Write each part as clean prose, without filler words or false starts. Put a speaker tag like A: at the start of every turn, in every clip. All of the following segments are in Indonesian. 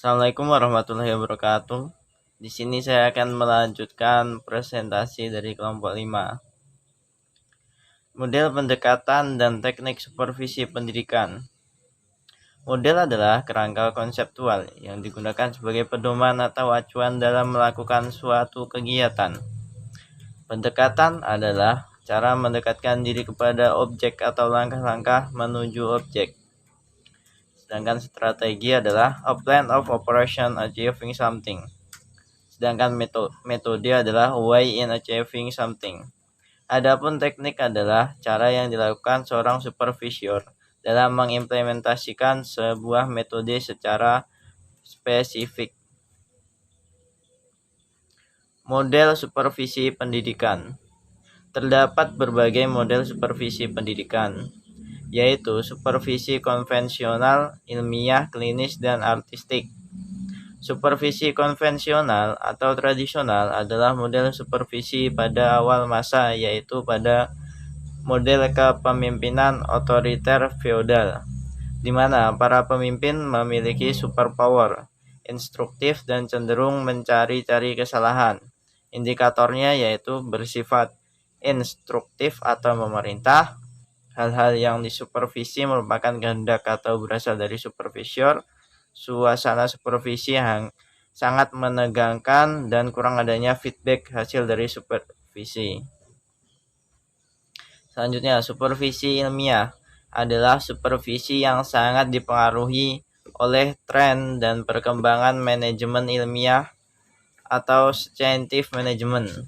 A: Assalamualaikum warahmatullahi wabarakatuh. Di sini saya akan melanjutkan presentasi dari kelompok 5. Model pendekatan dan teknik supervisi pendidikan. Model adalah kerangka konseptual yang digunakan sebagai pedoman atau acuan dalam melakukan suatu kegiatan. Pendekatan adalah cara mendekatkan diri kepada objek atau langkah-langkah menuju objek. Sedangkan strategi adalah a plan of operation achieving something. Sedangkan metode adalah way in achieving something. Adapun teknik adalah cara yang dilakukan seorang supervisor dalam mengimplementasikan sebuah metode secara spesifik. Model supervisi pendidikan. Terdapat berbagai model supervisi pendidikan, yaitu supervisi konvensional, ilmiah, klinis, dan artistik. Supervisi konvensional atau tradisional adalah model supervisi pada awal masa, yaitu pada model kepemimpinan otoriter feodal, di mana para pemimpin memiliki superpower, instruktif, dan cenderung mencari-cari kesalahan. Indikatornya yaitu bersifat instruktif atau memerintah. Hal-hal yang disupervisi merupakan kehendak atau berasal dari supervisor. Suasana supervisi yang sangat menegangkan dan kurang adanya feedback hasil dari supervisi. Selanjutnya, supervisi ilmiah adalah supervisi yang sangat dipengaruhi oleh tren dan perkembangan manajemen ilmiah atau scientific management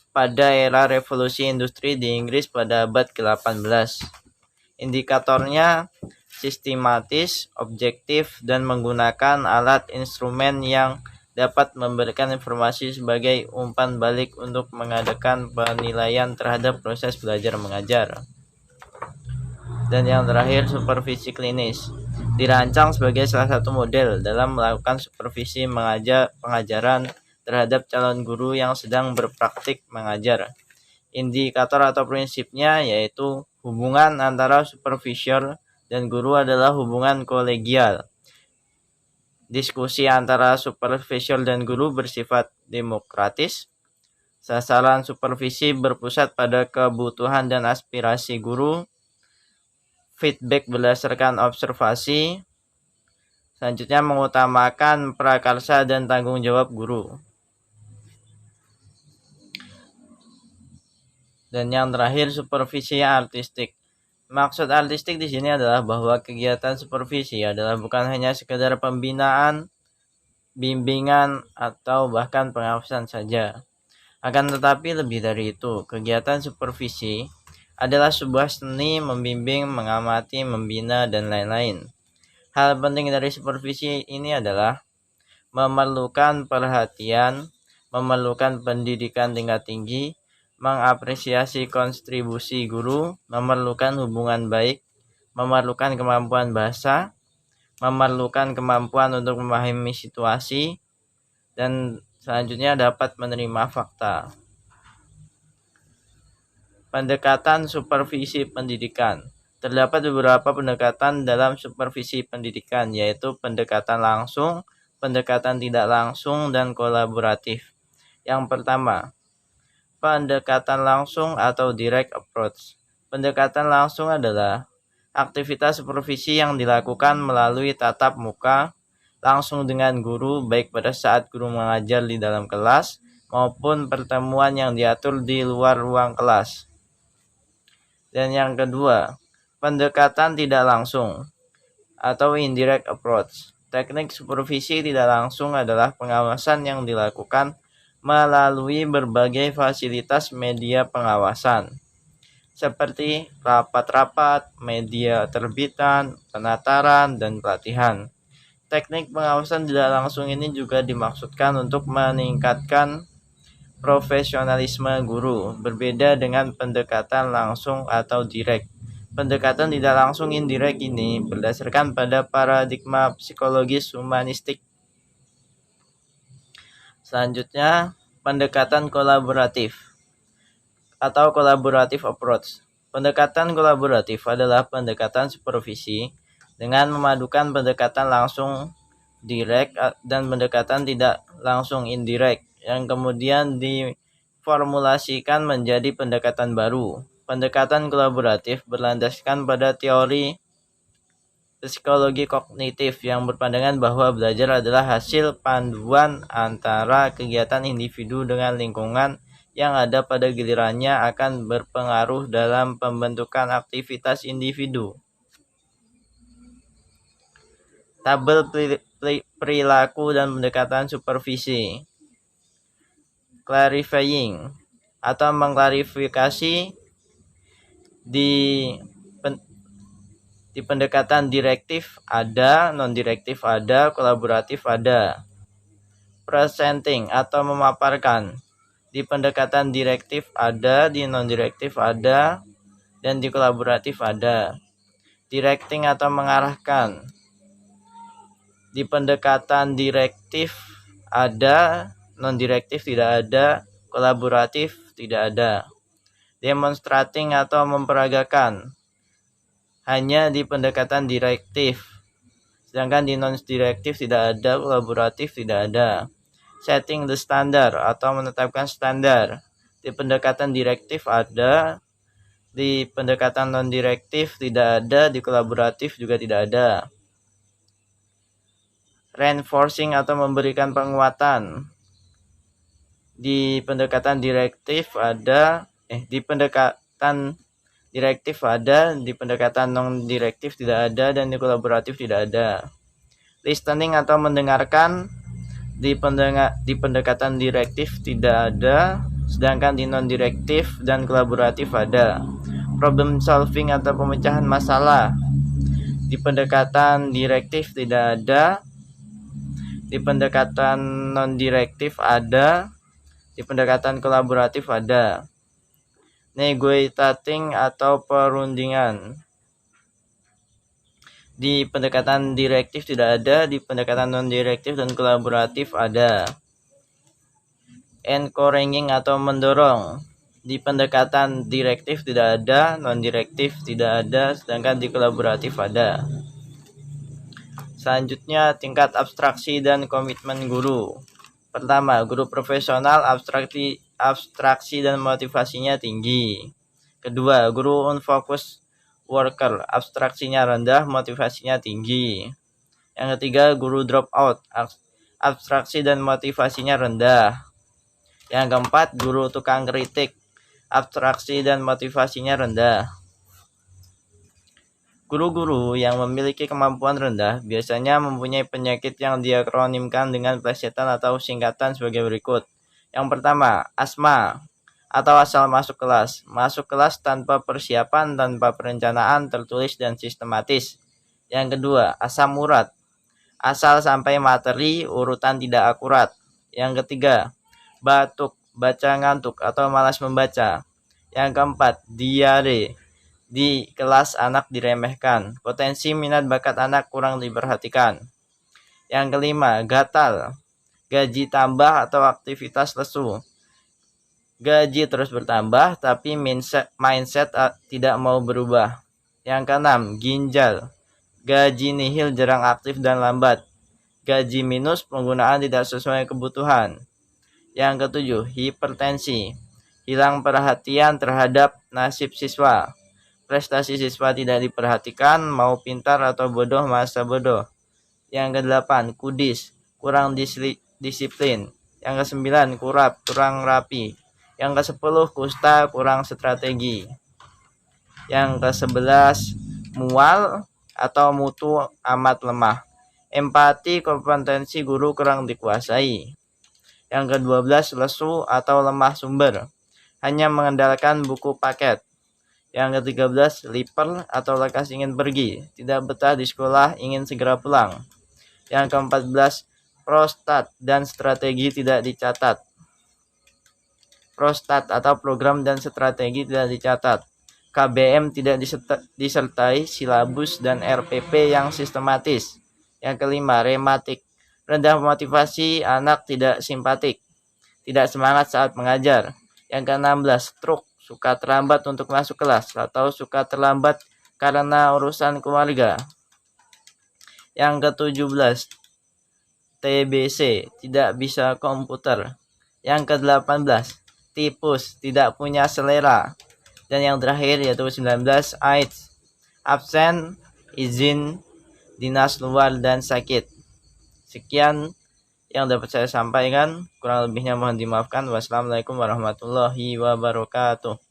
A: pada era revolusi industri di Inggris pada abad ke-18. Indikatornya sistematis, objektif, dan menggunakan alat instrumen yang dapat memberikan informasi sebagai umpan balik untuk mengadakan penilaian terhadap proses belajar mengajar. Dan yang terakhir, supervisi klinis dirancang sebagai salah satu model dalam melakukan supervisi pengajaran terhadap calon guru yang sedang berpraktik mengajar. Indikator atau prinsipnya yaitu hubungan antara supervisor dan guru adalah hubungan kolegial. Diskusi antara supervisor dan guru bersifat demokratis. Sasaran supervisi berpusat pada kebutuhan dan aspirasi guru. Feedback berdasarkan observasi. Selanjutnya mengutamakan prakarsa dan tanggung jawab guru. Dan yang terakhir, supervisi artistik. Maksud artistik di sini adalah bahwa kegiatan supervisi adalah bukan hanya sekedar pembinaan, bimbingan, atau bahkan pengawasan saja. Akan tetapi lebih dari itu, kegiatan supervisi adalah sebuah seni membimbing, mengamati, membina, dan lain-lain. Hal penting dari supervisi ini adalah memerlukan perhatian, memerlukan pendidikan tingkat tinggi, mengapresiasi kontribusi guru, memerlukan hubungan baik, memerlukan kemampuan bahasa, memerlukan kemampuan untuk memahami situasi, dan selanjutnya dapat menerima fakta. Pendekatan supervisi pendidikan. Terdapat beberapa pendekatan dalam supervisi pendidikan, yaitu pendekatan langsung, pendekatan tidak langsung, dan kolaboratif. Yang pertama, pendekatan langsung atau direct approach. Pendekatan langsung adalah aktivitas supervisi yang dilakukan melalui tatap muka langsung dengan guru, baik pada saat guru mengajar di dalam kelas maupun pertemuan yang diatur di luar ruang kelas. Dan yang kedua, pendekatan tidak langsung atau indirect approach. Teknik supervisi tidak langsung adalah pengawasan yang dilakukan melalui berbagai fasilitas media pengawasan, seperti rapat-rapat, media terbitan, penataran, dan pelatihan. Teknik pengawasan tidak langsung ini juga dimaksudkan untuk meningkatkan profesionalisme guru, berbeda dengan pendekatan langsung atau direct. Pendekatan tidak langsung indirect ini berdasarkan pada paradigma psikologis humanistik. Selanjutnya, pendekatan kolaboratif atau collaborative approach. Pendekatan kolaboratif adalah pendekatan supervisi dengan memadukan pendekatan langsung direct dan pendekatan tidak langsung indirect yang kemudian diformulasikan menjadi pendekatan baru. Pendekatan kolaboratif berlandaskan pada teori psikologi kognitif yang berpandangan bahwa belajar adalah hasil panduan antara kegiatan individu dengan lingkungan yang ada pada gilirannya akan berpengaruh dalam pembentukan aktivitas individu. Tabel perilaku dan pendekatan supervisi. Clarifying atau mengklarifikasi di pendekatan direktif ada, non-direktif ada, kolaboratif ada. Presenting atau memaparkan. Di pendekatan direktif ada, di non-direktif ada, dan di kolaboratif ada. Directing atau mengarahkan. Di pendekatan direktif ada, non-direktif tidak ada, kolaboratif tidak ada. Demonstrating atau memperagakan. Hanya di pendekatan direktif. Sedangkan di non-direktif tidak ada, kolaboratif tidak ada. Setting the standard atau menetapkan standar. Di pendekatan direktif ada, di pendekatan non-direktif tidak ada, di kolaboratif juga tidak ada. Reinforcing atau memberikan penguatan. Di pendekatan direktif ada, di pendekatan direktif ada, di pendekatan non-direktif tidak ada, dan di kolaboratif tidak ada. Listening atau mendengarkan. Di pendekatan direktif tidak ada, sedangkan di non-direktif dan kolaboratif ada. Problem solving atau pemecahan masalah. Di pendekatan direktif tidak ada, di pendekatan non-direktif ada, di pendekatan kolaboratif ada. Negotiating atau perundingan. Di pendekatan direktif tidak ada, di pendekatan non-direktif dan kolaboratif ada. Encouraging atau mendorong. Di pendekatan direktif tidak ada, non-direktif tidak ada, sedangkan di kolaboratif ada. Selanjutnya, tingkat abstraksi dan komitmen guru. Pertama, guru profesional abstraksi dan motivasinya tinggi. Kedua, guru unfocused worker, abstraksinya rendah, motivasinya tinggi. Yang ketiga, guru drop out, abstraksi dan motivasinya rendah. Yang keempat, guru tukang kritik, abstraksi dan motivasinya rendah. Guru-guru yang memiliki kemampuan rendah biasanya mempunyai penyakit yang diakronimkan dengan plesetan atau singkatan sebagai berikut. Yang pertama, asma atau asal masuk kelas. Masuk kelas tanpa persiapan, tanpa perencanaan, tertulis dan sistematis. Yang kedua, asam urat. Asal sampai materi, urutan tidak akurat. Yang ketiga, batuk, baca ngantuk atau malas membaca. Yang keempat, diare. Di kelas anak diremehkan. Potensi minat bakat anak kurang diperhatikan. Yang kelima, gatal. Gaji tambah atau aktivitas lesu. Gaji terus bertambah tapi mindset tidak mau berubah. Yang keenam, ginjal. Gaji nihil jarang aktif dan lambat. Gaji minus, penggunaan tidak sesuai kebutuhan. Yang ketujuh, hipertensi. Hilang perhatian terhadap nasib siswa. Prestasi siswa tidak diperhatikan, mau pintar atau bodoh masa bodoh. Yang kedelapan, kudis, kurang disiplin. Yang kesembilan, kurap, kurang rapi. Yang kesepuluh, kusta, kurang strategi. Yang kesebelas, mual atau mutu amat lemah. Empati, kompetensi guru kurang dikuasai. Yang ke-12, lesu atau lemah sumber. Hanya mengandalkan buku paket. Yang ke-13, liper atau lekas ingin pergi. Tidak betah di sekolah, ingin segera pulang. Yang ke-14, prostat dan strategi tidak dicatat. Prostat atau program dan strategi tidak dicatat. KBM tidak disertai silabus dan RPP yang sistematis. Yang kelima, rematik. Rendah motivasi, anak tidak simpatik. Tidak semangat saat mengajar. Yang ke-16, stroke. Suka terlambat untuk masuk kelas atau suka terlambat karena urusan keluarga. Yang ke-17, TBC, tidak bisa komputer. Yang ke-18, tipus, tidak punya selera. Dan yang terakhir yaitu 19, AIDS, absen, izin, dinas luar, dan sakit. Sekian yang dapat saya sampaikan, kurang lebihnya mohon dimaafkan. Wassalamualaikum warahmatullahi wabarakatuh.